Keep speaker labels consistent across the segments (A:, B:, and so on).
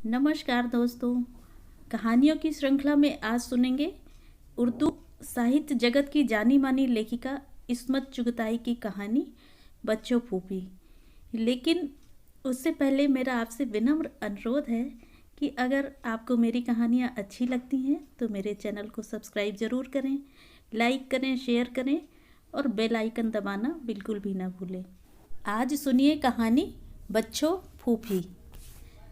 A: नमस्कार दोस्तों। कहानियों की श्रृंखला में आज सुनेंगे उर्दू साहित्य जगत की जानी मानी लेखिका इस्मत चुगताई की कहानी बच्चों फूफी। लेकिन उससे पहले मेरा आपसे विनम्र अनुरोध है कि अगर आपको मेरी कहानियाँ अच्छी लगती हैं तो मेरे चैनल को सब्सक्राइब ज़रूर करें, लाइक करें, शेयर करें और बेल आइकन दबाना बिल्कुल भी ना भूलें। आज सुनिए कहानी बच्चों फूफी।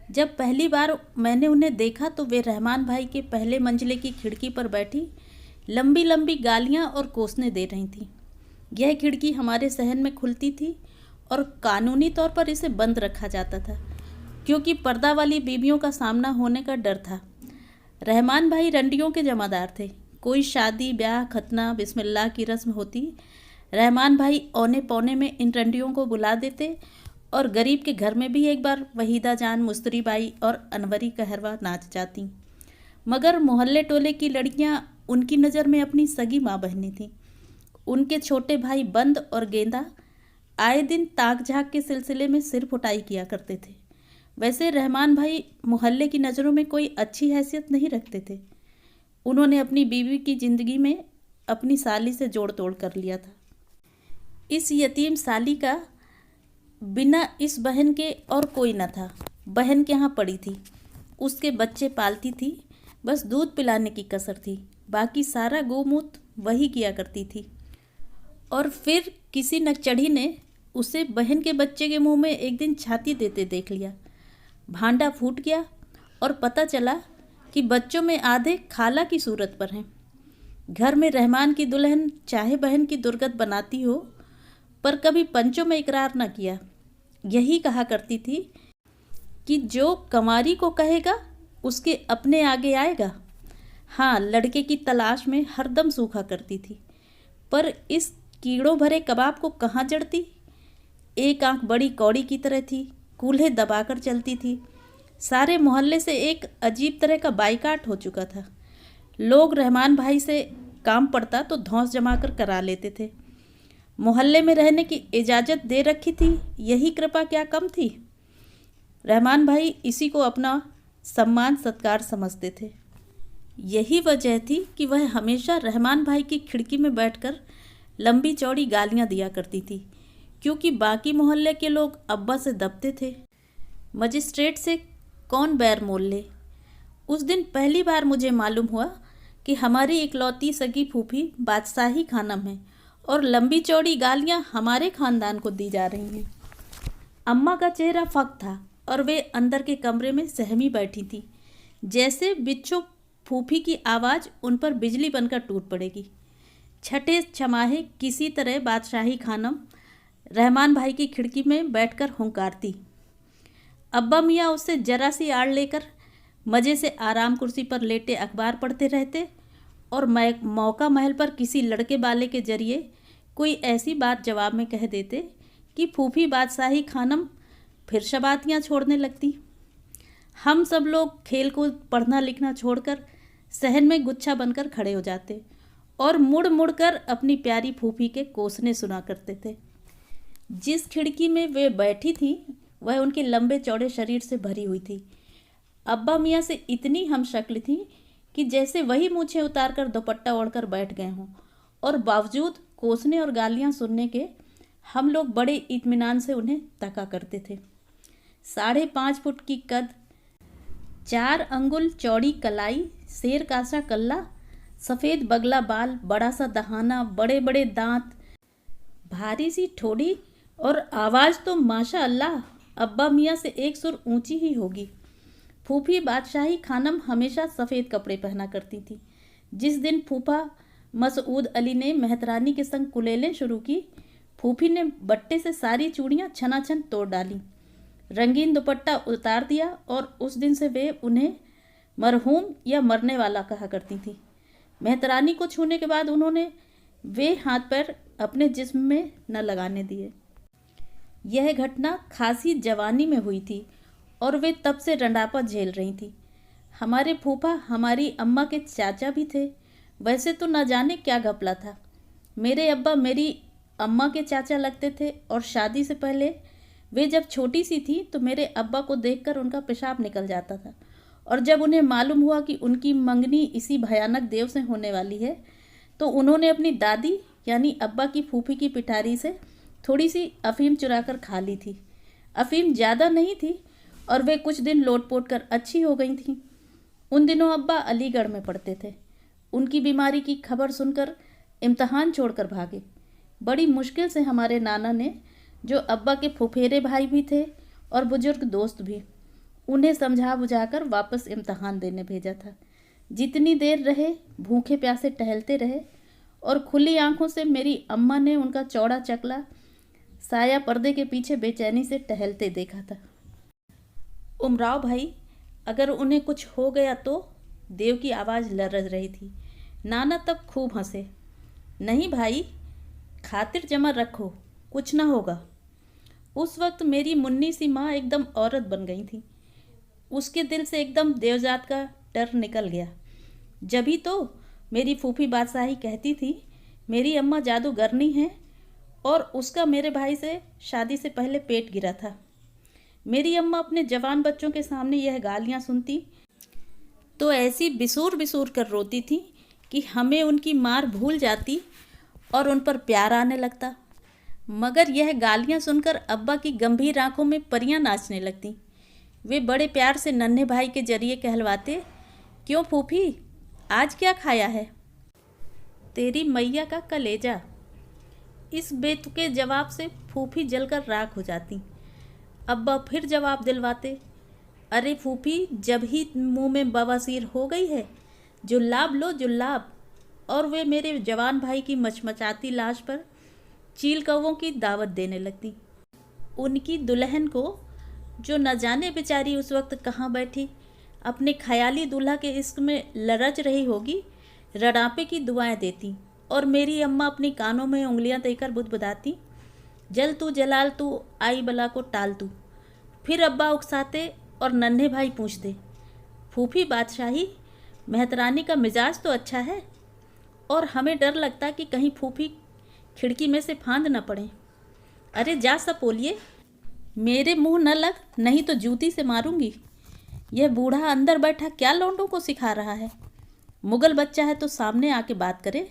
A: जब पहली बार मैंने उन्हें देखा तो वे रहमान भाई के पहले मंजिले की खिड़की पर बैठी लंबी लंबी गालियां और कोसने दे रही थीं। यह खिड़की हमारे सहन में खुलती थी और कानूनी तौर पर इसे बंद रखा जाता था क्योंकि पर्दा वाली बीवियों का सामना होने का डर था। रहमान भाई रंडियों के जमादार थे। कोई शादी ब्याह खतना बिस्मिल्लाह की रस्म होती, रहमान भाई औने पौने में इन रंडियों को बुला देते और गरीब के घर में भी एक बार वहीदा जान, मुस्तरी बाई और अनवरी कहरवा नाच जाती। मगर मोहल्ले टोले की लड़कियां उनकी नज़र में अपनी सगी माँ बहनी थीं। उनके छोटे भाई बंद और गेंदा आए दिन ताक झाक के सिलसिले में सिर फुटाई किया करते थे। वैसे रहमान भाई मोहल्ले की नज़रों में कोई अच्छी हैसियत नहीं रखते थे। उन्होंने अपनी बीवी की ज़िंदगी में अपनी साली से जोड़ तोड़ कर लिया था। इस यतीम साली का बिना इस बहन के और कोई न था। बहन के यहाँ पड़ी थी, उसके बच्चे पालती थी, बस दूध पिलाने की कसर थी, बाकी सारा गोमूत्र वही किया करती थी। और फिर किसी नकचढ़ी ने उसे बहन के बच्चे के मुंह में एक दिन छाती देते देख लिया। भांडा फूट गया और पता चला कि बच्चों में आधे खाला की सूरत पर हैं। घर में रहमान की दुल्हन चाहे बहन की दुर्गत बनाती हो पर कभी पंचों में इकरार न किया। यही कहा करती थी कि जो कंवारी को कहेगा उसके अपने आगे आएगा। हाँ, लड़के की तलाश में हरदम सूखा करती थी, पर इस कीड़ों भरे कबाब को कहाँ जड़ती। एक आंख बड़ी कौड़ी की तरह थी, कूल्हे दबाकर चलती थी। सारे मोहल्ले से एक अजीब तरह का बाइकाट हो चुका था। लोग रहमान भाई से काम पड़ता तो धौंस जमाकर करा लेते थे। मोहल्ले में रहने की इजाज़त दे रखी थी, यही कृपा क्या कम थी। रहमान भाई इसी को अपना सम्मान सत्कार समझते थे। यही वजह थी कि वह हमेशा रहमान भाई की खिड़की में बैठकर लंबी चौड़ी गालियां दिया करती थी, क्योंकि बाकी मोहल्ले के लोग अब्बा से दबते थे। मजिस्ट्रेट से कौन बैर मोल ले। उस दिन पहली बार मुझे मालूम हुआ कि हमारी इकलौती सगी फूफी बादशाही खानम है और लंबी चौड़ी गालियां हमारे खानदान को दी जा रही हैं। अम्मा का चेहरा फक था और वे अंदर के कमरे में सहमी बैठी थी, जैसे बिच्छू फूफी की आवाज़ उन पर बिजली बनकर टूट पड़ेगी। छठे छमाहे किसी तरह बादशाही खानम रहमान भाई की खिड़की में बैठकर हुंकारती। अब्बा मियाँ उससे जरा सी आड़ लेकर मज़े से आराम कुर्सी पर लेटे अखबार पढ़ते रहते और मौका महल पर किसी लड़के बाले के जरिए कोई ऐसी बात जवाब में कह देते कि फूफी बादशाही खानम फिर शबातियाँ छोड़ने लगती। हम सब लोग खेल कूद पढ़ना लिखना छोड़कर सहन में गुच्छा बनकर खड़े हो जाते और मुड़ मुड़ कर अपनी प्यारी फूफी के कोसने सुना करते थे। जिस खिड़की में वे बैठी थी वह उनके लंबे चौड़े शरीर से भरी हुई थी। अब्बा मियाँ से इतनी हम शक्ल थी कि जैसे वही मूछें उतार कर दुपट्टा ओढ़कर बैठ गए हों, और बावजूद कोसने और गालियां सुनने के हम लोग बड़े इत्मीनान से उन्हें तका करते थे। 5.5 फुट की कद, 4 अंगुल चौड़ी कलाई, शेर का सा कल्ला, सफ़ेद बगला बाल, बड़ा सा दहाना, बड़े बड़े दांत, भारी सी ठोड़ी और आवाज़ तो माशा अल्लाह अब्बा मियाँ से एक सुर ऊंची ही होगी। फूफी बादशाही खानम हमेशा सफ़ेद कपड़े पहना करती थी। जिस दिन फूफा मसऊद अली ने मेहतरानी के संग कुलेलें शुरू की, फूफी ने बट्टे से सारी चूड़ियाँ छनाछन तोड़ डाली, रंगीन दुपट्टा उतार दिया और उस दिन से वे उन्हें मरहूम या मरने वाला कहा करती थी। मेहतरानी को छूने के बाद उन्होंने वे हाथ पैर अपने जिस्म में न लगाने दिए। यह घटना खासी जवानी में हुई थी और वे तब से रंडापा झेल रही थी। हमारे फूफा हमारी अम्मा के चाचा भी थे। वैसे तो न जाने क्या घपला था। मेरे अब्बा मेरी अम्मा के चाचा लगते थे और शादी से पहले वे जब छोटी सी थी तो मेरे अब्बा को देखकर उनका पेशाब निकल जाता था, और जब उन्हें मालूम हुआ कि उनकी मंगनी इसी भयानक देव से होने वाली है तो उन्होंने अपनी दादी यानी अब्बा की फूफी की पिटारी से थोड़ी सी अफीम चुरा कर खा ली थी। अफीम ज़्यादा नहीं थी और वे कुछ दिन लोट पोट कर अच्छी हो गई थीं। उन दिनों अब्बा अलीगढ़ में पढ़ते थे। उनकी बीमारी की खबर सुनकर इम्तहान छोड़कर भागे। बड़ी मुश्किल से हमारे नाना ने, जो अब्बा के फुफेरे भाई भी थे और बुजुर्ग दोस्त भी, उन्हें समझा बुझाकर वापस इम्तहान देने भेजा था। जितनी देर रहे भूखे प्यासे टहलते रहे और खुली आंखों से मेरी अम्मा ने उनका चौड़ा चकला साया पर्दे के पीछे बेचैनी से टहलते देखा था। उमराव भाई, अगर उन्हें कुछ हो गया तो? देव की आवाज़ लरज रही थी। नाना तब खूब हंसे। नहीं भाई, खातिर जमा रखो, कुछ ना होगा। उस वक्त मेरी मुन्नी सी माँ एकदम औरत बन गई थी। उसके दिल से एकदम देवजात का डर निकल गया। जभी तो मेरी फूफी बादशाही कहती थी मेरी अम्मा जादूगरनी है और उसका मेरे भाई से शादी से पहले पेट गिरा था। मेरी अम्मा अपने जवान बच्चों के सामने यह गालियाँ सुनती तो ऐसी बिसूर बिसूर कर रोती थी कि हमें उनकी मार भूल जाती और उन पर प्यार आने लगता। मगर यह गालियाँ सुनकर अब्बा की गंभीर आंखों में परियां नाचने लगती। वे बड़े प्यार से नन्हे भाई के जरिए कहलवाते, क्यों फूफी, आज क्या खाया है? तेरी मैया का कलेजा। इस बेतुके जवाब से फूफी जलकर राख हो जाती। अब्बा फिर जवाब दिलवाते, अरे फूफी, जब ही मुंह में बवासीर हो गई है, जुल्लाब लो जुल्लाब। और वे मेरे जवान भाई की मचमचाती लाश पर चील कौवों की दावत देने लगती। उनकी दुल्हन को, जो न जाने बेचारी उस वक्त कहाँ बैठी अपने ख्याली दूल्हा के इश्क में लरच रही होगी, रड़ापे की दुआएं देती और मेरी अम्मा अपनी कानों में उंगलियां देकर बुदबुदाती, जल तू जलाल तू, आई बला को टाल तू। फिर अब्बा उकसाते और नन्हे भाई पूछते, फूफी बादशाही, मेहतरानी का मिजाज तो अच्छा है, और हमें डर लगता कि कहीं फूफी खिड़की में से फांद न पड़े। अरे जा सब बोलिए, मेरे मुंह न लग, नहीं तो जूती से मारूंगी। यह बूढ़ा अंदर बैठा क्या लौंडों को सिखा रहा है? मुगल बच्चा है तो सामने आके बात करे।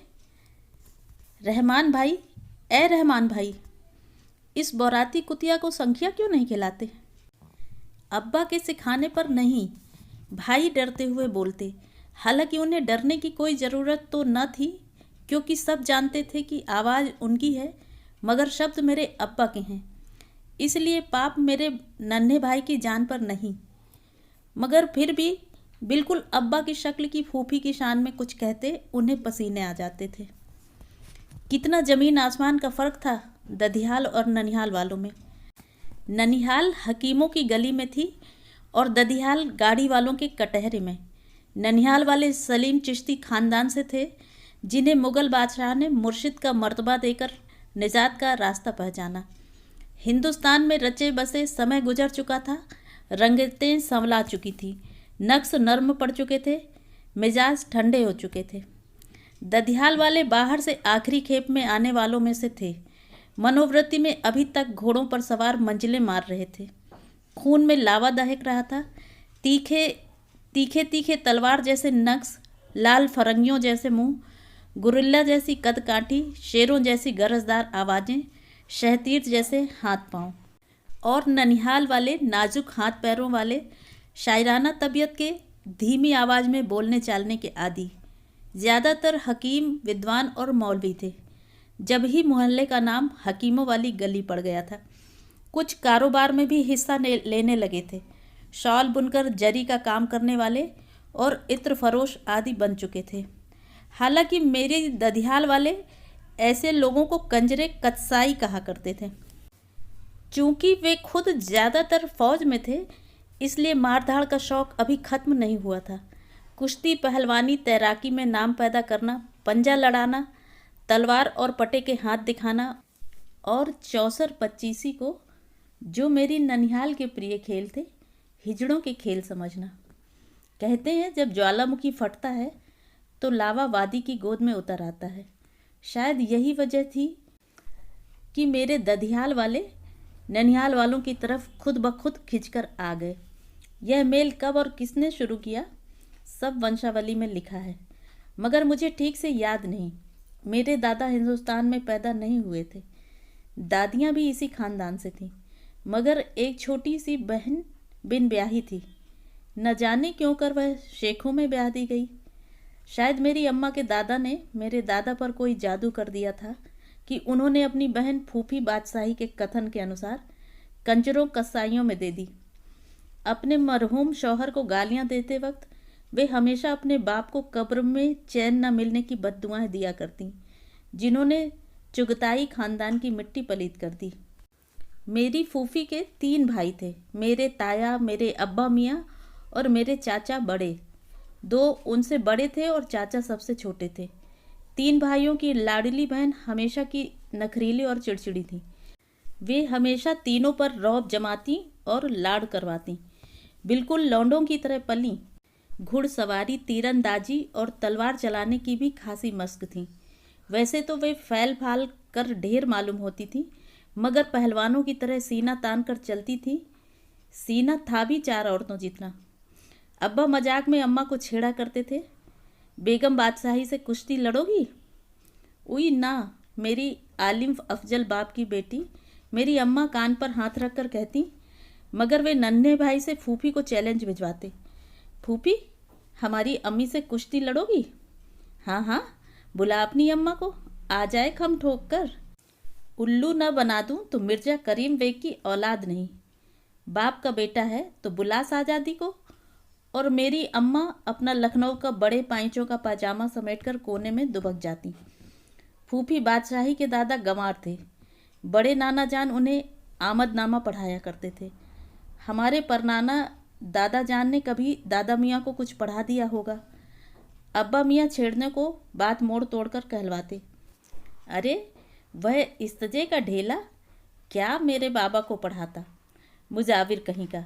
A: रहमान भाई, ए रहमान भाई, इस बौराती कुतिया को संखिया क्यों नहीं खिलाते? अब्बा के सिखाने पर नहीं, भाई डरते हुए बोलते। हालांकि उन्हें डरने की कोई ज़रूरत तो न थी, क्योंकि सब जानते थे कि आवाज़ उनकी है मगर शब्द मेरे अब्बा के हैं। इसलिए पाप मेरे नन्हे भाई की जान पर नहीं। मगर फिर भी बिल्कुल अब्बा की शक्ल की फूफी की शान में कुछ कहते उन्हें पसीने आ जाते थे। कितना ज़मीन आसमान का फ़र्क था दधियाल और ननिहाल वालों में। ननिहाल हकीमों की गली में थी और दधियाल गाड़ी वालों के कटहरे में। ननिहाल वाले सलीम चिश्ती ख़ानदान से थे, जिन्हें मुग़ल बादशाह ने मुर्शिद का मर्तबा देकर निजात का रास्ता पहचाना। हिंदुस्तान में रचे बसे समय गुजर चुका था, रंगतें संवला चुकी थी, नक्श नर्म पड़ चुके थे, मिजाज ठंडे हो चुके थे। दधियाल वाले बाहर से आखिरी खेप में आने वालों में से थे। मनोवृत्ति में अभी तक घोड़ों पर सवार मंजिलें मार रहे थे। खून में लावा दहक रहा था। तीखे तीखे तीखे तलवार जैसे नक्श, लाल फरंगियों जैसे मुंह, गुरिल्ला जैसी कद काठी, शेरों जैसी गरजदार आवाज़ें, शहतीर जैसे हाथ पांव, और ननिहाल वाले नाजुक हाथ पैरों वाले, शायराना तबीयत के, धीमी आवाज़ में बोलने चालने के आदी। ज़्यादातर हकीम, विद्वान और मौलवी थे। जब ही मोहल्ले का नाम हकीमों वाली गली पड़ गया था। कुछ कारोबार में भी हिस्सा लेने लगे थे। शॉल बुनकर जरी का काम करने वाले और इत्र फरोश आदि बन चुके थे। हालांकि मेरे दधियाल वाले ऐसे लोगों को कंजरे कत्साई कहा करते थे। चूँकि वे खुद ज़्यादातर फौज में थे, इसलिए मारधाड़ का शौक़ अभी ख़त्म नहीं हुआ था। कुश्ती, पहलवानी, तैराकी में नाम पैदा करना, पंजा लड़ाना, तलवार और पटे के हाथ दिखाना और चौसर पच्चीसी को, जो मेरी ननिहाल के प्रिय खेल थे, हिजड़ों के खेल समझना। कहते हैं जब ज्वालामुखी फटता है तो लावा वादी की गोद में उतर आता है। शायद यही वजह थी कि मेरे दधियाल वाले ननिहाल वालों की तरफ खुद ब खुद खिंचकर आ गए। यह मेल कब और किसने शुरू किया, सब वंशावली में लिखा है, मगर मुझे ठीक से याद नहीं। मेरे दादा हिंदुस्तान में पैदा नहीं हुए थे। दादियाँ भी इसी खानदान से थीं, मगर एक छोटी सी बहन बिन ब्याही थी। न जाने क्यों कर वह शेखों में ब्याह दी गई। शायद मेरी अम्मा के दादा ने मेरे दादा पर कोई जादू कर दिया था कि उन्होंने अपनी बहन फूफी बादशाही के कथन के अनुसार कंजरों कसाईयों में दे दी। अपने मरहूम शौहर को गालियां देते वक्त वे हमेशा अपने बाप को कब्र में चैन न मिलने की बद्दुआएं दिया करती, जिन्होंने चुगताई खानदान की मिट्टी पलीत कर दी। मेरी फूफी के 3 भाई थे, मेरे ताया, मेरे अब्बा मियाँ और मेरे चाचा बड़े। 2 उनसे बड़े थे और चाचा सबसे छोटे थे। 3 भाइयों की लाडली बहन हमेशा की नखरीली और चिड़चिड़ी थी। वे हमेशा तीनों पर रौब जमाती और लाड़ करवाती। बिल्कुल लौंडों की तरह पली। घुड़सवारी, तीरंदाजी और तलवार चलाने की भी खासी मस्क थी। वैसे तो वे फैल फाल कर ढेर मालूम होती थी, मगर पहलवानों की तरह सीना तान कर चलती थी। सीना था भी 4 औरतों जितना। अब्बा मजाक में अम्मा को छेड़ा करते थे, बेगम बादशाही से कुश्ती लड़ोगी? उई ना, मेरी आलिम अफजल बाप की बेटी, मेरी अम्मा कान पर हाथ रख कर कहती। मगर वे नन्हे भाई से फूफी को चैलेंज भिजवाते, फूफी हमारी अम्मी से कुश्ती लड़ोगी? हाँ हाँ, बुला अपनी अम्मा को, आ जाए खम ठोक कर। उल्लू न बना दूं तो मिर्जा करीम बेग की औलाद नहीं। बाप का बेटा है तो बुला साजादी को। और मेरी अम्मा अपना लखनऊ का बड़े पाइंचों का पाजामा समेटकर कोने में दुबक जाती। फूफी बादशाही के दादा गंवार थे। बड़े नाना जान उन्हें आमदनामा पढ़ाया करते थे। हमारे परनाना दादा जान ने कभी दादा मियाँ को कुछ पढ़ा दिया होगा। अब्बा मियाँ छेड़ने को बात मोड़ तोड़कर कहलवाते, अरे वह इस्तजे का ढेला क्या मेरे बाबा को पढ़ाता, मुजाविर कहीं का,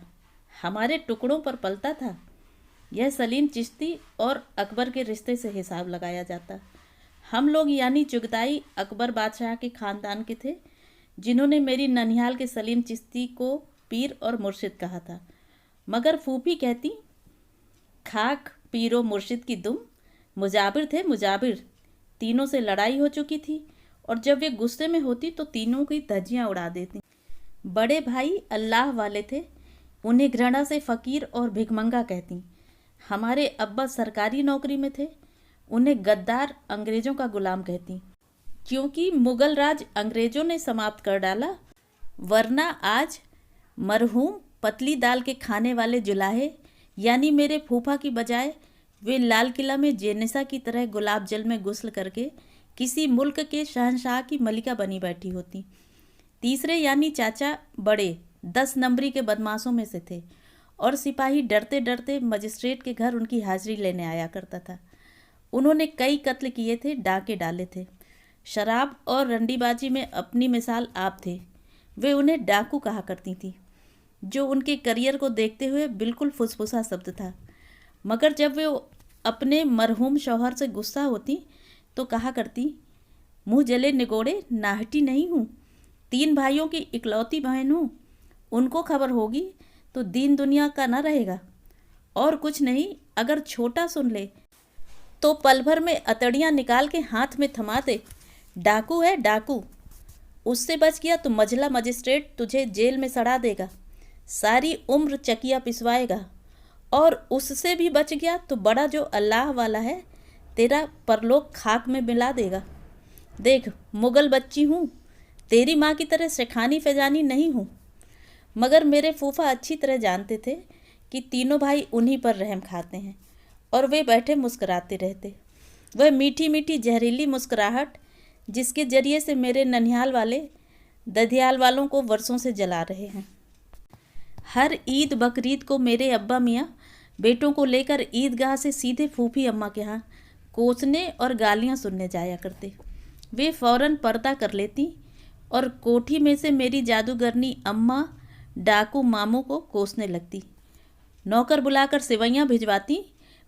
A: हमारे टुकड़ों पर पलता था। यह सलीम चिश्ती और अकबर के रिश्ते से हिसाब लगाया जाता। हम लोग यानी चुगताई अकबर बादशाह के खानदान के थे, जिन्होंने मेरी ननिहाल के सलीम चिश्ती को पीर और मुर्शिद कहा था। मगर फूफी कहती, खाक पीरो मुर्शिद की दुम, मुजाबिर थे मुजाबिर। तीनों से लड़ाई हो चुकी थी और जब वे गुस्से में होती तो तीनों की धज्जियां उड़ा देती। बड़े भाई अल्लाह वाले थे, उन्हें घृणा से फ़कीर और भिखमंगा कहती। हमारे अब्बा सरकारी नौकरी में थे, उन्हें गद्दार, अंग्रेज़ों का गुलाम कहती, क्योंकि मुग़ल राज अंग्रेज़ों ने समाप्त कर डाला। वरना आज मरहूम पतली दाल के खाने वाले जुलाहे यानी मेरे फूफा की बजाय वे लाल किला में जेनिसा की तरह गुलाब जल में गुस्ल करके किसी मुल्क के शहंशाह की मलिका बनी बैठी होती। तीसरे यानी चाचा बड़े 10 नंबरी के बदमाशों में से थे और सिपाही डरते डरते मजिस्ट्रेट के घर उनकी हाजिरी लेने आया करता था। उन्होंने कई कत्ल किए थे, डाके डाले थे। शराब और रंडीबाजी में अपनी मिसाल आप थे। वे उन्हें डाकू कहा करती थी, जो उनके करियर को देखते हुए बिल्कुल फुसफुसा शब्द था। मगर जब वे अपने मरहूम शौहर से गुस्सा होती तो कहा करती, मुँह जले निगोड़े नाहटी नहीं हूँ, 3 भाइयों की इकलौती बहन हूँ, उनको खबर होगी तो दीन दुनिया का न रहेगा। और कुछ नहीं, अगर छोटा सुन ले तो पल भर में अतड़ियाँ निकाल के हाथ में थमा दे। डाकू है डाकू, उससे बच गया तो मझला मजिस्ट्रेट तुझे जेल में सड़ा देगा, सारी उम्र चकिया पिसवाएगा। और उससे भी बच गया तो बड़ा जो अल्लाह वाला है तेरा परलोक खाक में मिला देगा। देख, मुगल बच्ची हूँ, तेरी माँ की तरह शेखानी फैजानी नहीं हूँ। मगर मेरे फूफा अच्छी तरह जानते थे कि तीनों भाई उन्हीं पर रहम खाते हैं और वे बैठे मुस्कराते रहते। वह मीठी मीठी जहरीली मुस्कुराहट जिसके जरिए से मेरे ननिहाल वाले दधियाल वालों को वर्षों से जला रहे हैं। हर ईद बकरीद को मेरे अब्बा मियाँ बेटों को लेकर ईदगाह से सीधे फूफी अम्मा के यहाँ कोसने और गालियाँ सुनने जाया करते। वे फ़ौरन पर्दा कर लेती और कोठी में से मेरी जादूगरनी अम्मा डाकू मामू को कोसने लगती। नौकर बुलाकर सिवैयाँ भिजवाती,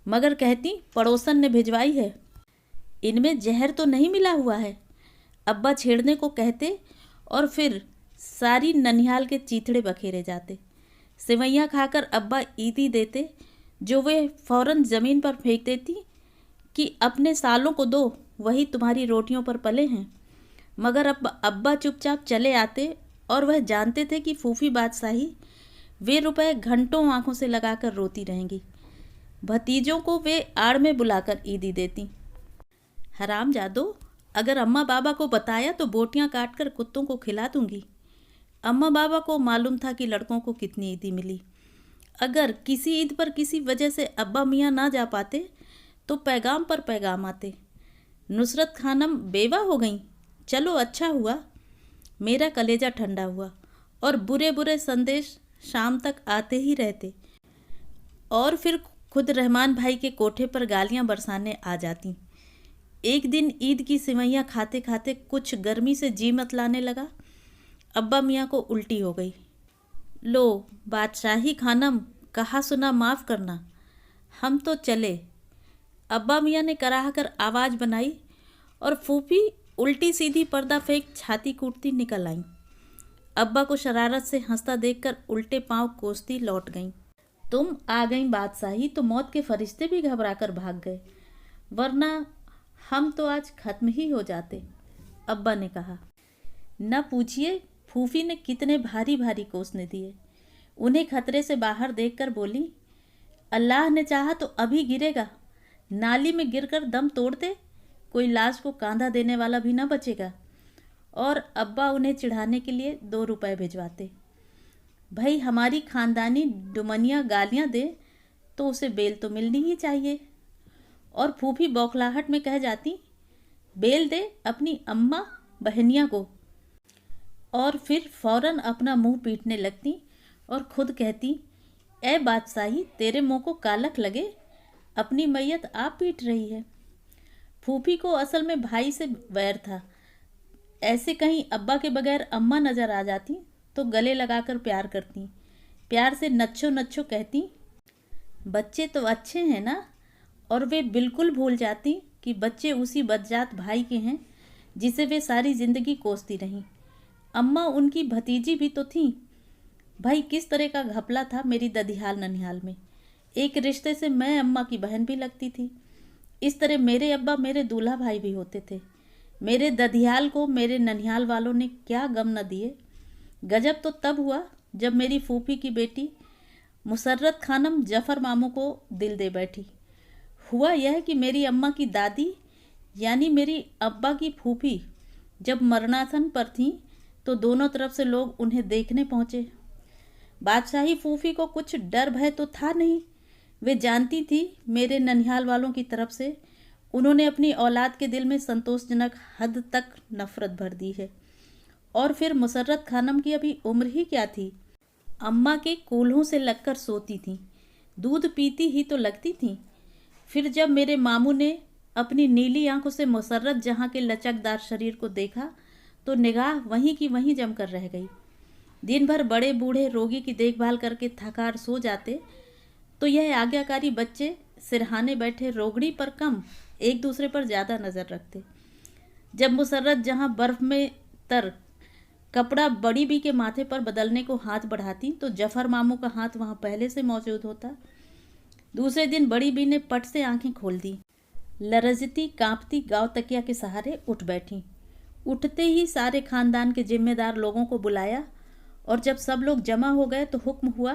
A: मगर कहती पड़ोसन ने भिजवाई है, इनमें जहर तो नहीं मिला हुआ है। अब्बा छेड़ने को कहते और फिर सारी ननिहाल के चीथड़े बखेरे जाते। सेवैयाँ खाकर अब्बा ईदी देते जो वे फौरन ज़मीन पर फेंक देती कि अपने सालों को दो, वही तुम्हारी रोटियों पर पले हैं। मगर अब अब्बा चुपचाप चले आते और वह जानते थे कि फूफी बादशाही वे रुपए घंटों आंखों से लगाकर रोती रहेंगी। भतीजों को वे आड़ में बुलाकर ईदी देती। हराम जादो, अगर अम्मा बाबा को बताया तो बोटियां काटकर कुत्तों को खिला दूंगी। अम्मा बाबा को मालूम था कि लड़कों को कितनी ईदी मिली। अगर किसी ईद पर किसी वजह से अब्बा मियाँ ना जा पाते तो पैगाम पर पैगाम आते। नुसरत खानम बेवा हो गईं, चलो अच्छा हुआ। मेरा कलेजा ठंडा हुआ और बुरे बुरे संदेश शाम तक आते ही रहते और फिर खुद रहमान भाई के कोठे पर गालियां बरसाने आ जाती। एक दिन ईद की सिवैयाँ खाते खाते कुछ गर्मी से जी मत लाने लगा। अब्बा मियाँ को उल्टी हो गई। लो बादशाही खानम, कहा सुना माफ़ करना, हम तो चले। अब्बा मियाँ ने कराह कर आवाज़ बनाई और फूफी उल्टी सीधी पर्दा फेंक छाती कूटती निकल आईं। अब्बा को शरारत से हंसता देखकर उल्टे पांव कोसती लौट गईं। तुम आ गईं बादशाही तो मौत के फरिश्ते भी घबरा कर भाग गए, वरना हम तो आज खत्म ही हो जाते। अब्बा ने कहा। न पूछिए फूफी ने कितने भारी भारी कोसने दिए। उन्हें खतरे से बाहर देखकर बोली, अल्लाह ने चाहा तो अभी गिरेगा, नाली में गिरकर दम तोड़ दे, कोई लाश को कांधा देने वाला भी न बचेगा। और अब्बा उन्हें चिढ़ाने के लिए 2 रुपए भिजवाते। भाई हमारी खानदानी डुमनिया गालियाँ दे तो उसे बेल तो मिलनी ही चाहिए। और फूफी बौखलाहट में कह जाती, बेल दे अपनी अम्मा बहनिया को। और फिर फौरन अपना मुंह पीटने लगती और खुद कहती, ए बादशाही तेरे मुंह को कालक लगे, अपनी मैयत आप पीट रही है। फूफी को असल में भाई से वैर था। ऐसे कहीं अब्बा के बगैर अम्मा नज़र आ जाती तो गले लगाकर प्यार करती, प्यार से नच्छो नच्छो कहती, बच्चे तो अच्छे हैं ना। और वे बिल्कुल भूल जाती कि बच्चे उसी बदजात भाई के हैं जिसे वे सारी ज़िंदगी कोसती रहीं। अम्मा उनकी भतीजी भी तो थीं। भाई किस तरह का घपला था मेरी ददिहाल ननिहाल में। एक रिश्ते से मैं अम्मा की बहन भी लगती थी। इस तरह मेरे अब्बा मेरे दूल्हा भाई भी होते थे। मेरे ददियाल को मेरे ननिहाल वालों ने क्या गम न दिए। गजब तो तब हुआ जब मेरी फूफी की बेटी मुसर्रत खानम जफ़र मामू को दिल दे बैठी। हुआ यह कि मेरी अम्मा की दादी यानी मेरी अब्बा की फूफी जब मरणासन पर थीं तो दोनों तरफ से लोग उन्हें देखने पहुँचे। बादशाही फूफी को कुछ डर भय तो था नहीं। वे जानती थी मेरे ननिहाल वालों की तरफ से उन्होंने अपनी औलाद के दिल में संतोषजनक हद तक नफरत भर दी है। और फिर मुसर्रत खानम की अभी उम्र ही क्या थी। अम्मा के कूल्हों से लगकर सोती थीं, दूध पीती ही तो लगती थीं। फिर जब मेरे मामू ने अपनी नीली आंखों से मुसर्रत जहाँ के लचकदार शरीर को देखा तो निगाह वहीं की वहीं जमकर रह गई। दिन भर बड़े बूढ़े रोगी की देखभाल करके थकार सो जाते तो यह आज्ञाकारी बच्चे सिरहाने बैठे रोगड़ी पर कम एक दूसरे पर ज़्यादा नज़र रखते। जब मुसर्रत जहाँ बर्फ़ में तर कपड़ा बड़ी बी के माथे पर बदलने को हाथ बढ़ाती तो जफ़र मामू का हाथ वहाँ पहले से मौजूद होता। दूसरे दिन बड़ी बी ने पट से आंखें खोल दी। लरजती कांपती गाँव तकिया के सहारे उठ बैठी। उठते ही सारे खानदान के जिम्मेदार लोगों को बुलाया और जब सब लोग जमा हो गए तो हुक्म हुआ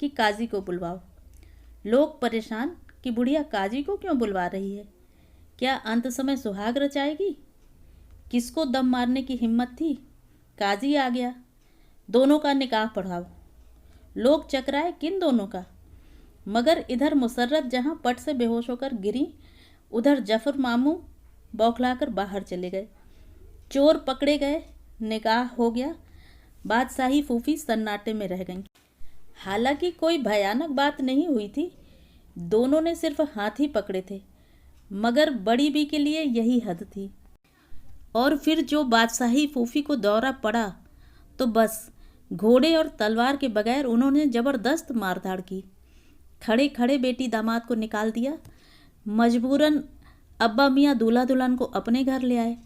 A: कि काजी को बुलवाओ। लोग परेशान कि बुढ़िया काजी को क्यों बुलवा रही है, क्या अंत समय सुहाग रचाएगी। किसको दम मारने की हिम्मत थी। काजी आ गया, दोनों का निकाह पढ़ाओ। लोग चकराए किन दोनों का। मगर इधर मुसर्रत जहाँ पट से बेहोश होकर गिरी उधर जफ़र मामू बौखलाकर बाहर चले गए। चोर पकड़े गए, निकाह हो गया। बादशाही फूफी सन्नाटे में रह गईं। हालांकि कोई भयानक बात नहीं हुई थी, दोनों ने सिर्फ हाथ ही पकड़े थे, मगर बड़ी बी के लिए यही हद थी। और फिर जो बादशाही फूफी को दौरा पड़ा तो बस घोड़े और तलवार के बगैर उन्होंने ज़बरदस्त मारधाड़ की। खड़े खड़े बेटी दामाद को निकाल दिया। मजबूरन अब्बा मियाँ दूल्हा दुल्हन को अपने घर ले आए।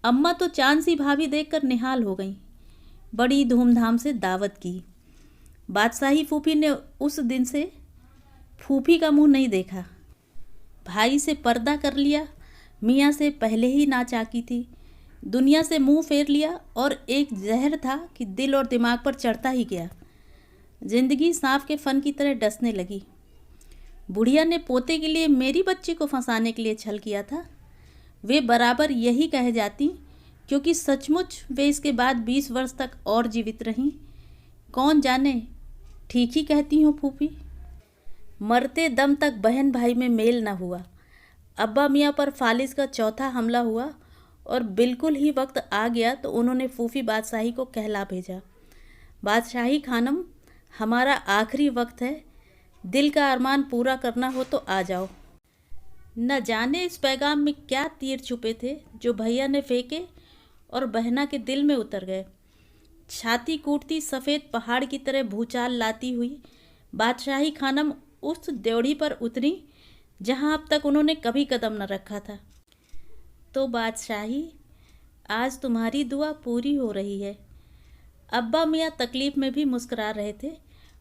A: अम्मा तो चांद सी भाभी देखकर निहाल हो गईं। बड़ी धूमधाम से दावत की। बादशाही फूफी ने उस दिन से फूफी का मुंह नहीं देखा। भाई से पर्दा कर लिया, मियाँ से पहले ही ना चाकी थी, दुनिया से मुंह फेर लिया और एक जहर था कि दिल और दिमाग पर चढ़ता ही गया। जिंदगी सांप के फन की तरह डसने लगी। बुढ़िया ने पोते के लिए मेरी बच्ची को फंसाने के लिए छल किया था। वे बराबर यही कह जाती, क्योंकि सचमुच वे इसके बाद 20 वर्ष तक और जीवित रहीं। कौन जाने, ठीक ही कहती हूँ फूफी। मरते दम तक बहन भाई में मेल न हुआ। अब्बा मियाँ पर फालिस का चौथा हमला हुआ और बिल्कुल ही वक्त आ गया तो उन्होंने फूफी बादशाही को कहला भेजा, बादशाही खानम, हमारा आखिरी वक्त है, दिल का अरमान पूरा करना हो तो आ जाओ। न जाने इस पैगाम में क्या तीर छुपे थे जो भैया ने फेंके और बहना के दिल में उतर गए। छाती कूटती सफ़ेद पहाड़ की तरह भूचाल लाती हुई बादशाही खानम उस ड्योढ़ी पर उतरी जहां अब तक उन्होंने कभी कदम न रखा था। तो बादशाही, आज तुम्हारी दुआ पूरी हो रही है। अब्बा मियाँ तकलीफ में भी मुस्कुरा रहे थे,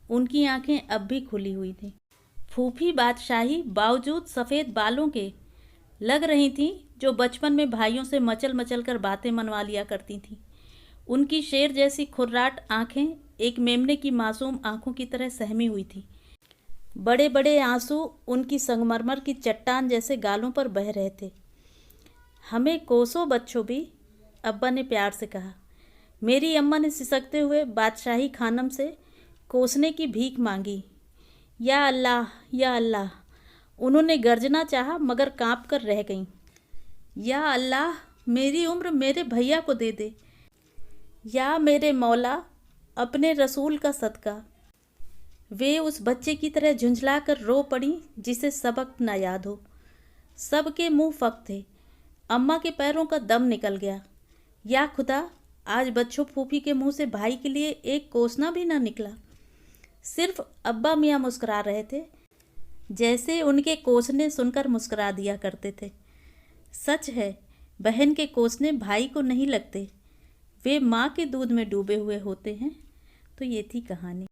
A: उनकी आंखें अब भी खुली हुई थीं। फूफी बादशाही बावजूद सफ़ेद बालों के लग रही थीं, जो बचपन में भाइयों से मचल मचल कर बातें मनवा लिया करती थीं। उनकी शेर जैसी खुर्राट आंखें एक मेमने की मासूम आंखों की तरह सहमी हुई थीं। बड़े बड़े आंसू उनकी संगमरमर की चट्टान जैसे गालों पर बह रहे थे। हमें कोसो बच्चों भी, अब्बा ने प्यार से कहा। मेरी अम्मा ने सिसकते हुए बादशाही खानम से कोसने की भीख मांगी। या अल्लाह, या अल्लाह, उन्होंने गर्जना चाहा मगर कांप कर रह गईं। या अल्लाह, मेरी उम्र मेरे भैया को दे दे। या मेरे मौला, अपने रसूल का सदका। वे उस बच्चे की तरह झुंझला कर रो पड़ी जिसे सबक न याद हो। सबके मुंह फक थे। अम्मा के पैरों का दम निकल गया। या खुदा, आज बच्चों फूफी के मुंह से भाई के लिए एक कोसना भी ना निकला। सिर्फ अब्बा मियाँ मुस्कुरा रहे थे, जैसे उनके कोसने सुनकर मुस्कुरा दिया करते थे। सच है, बहन के कोसने भाई को नहीं लगते, वे माँ के दूध में डूबे हुए होते हैं। तो ये थी कहानी।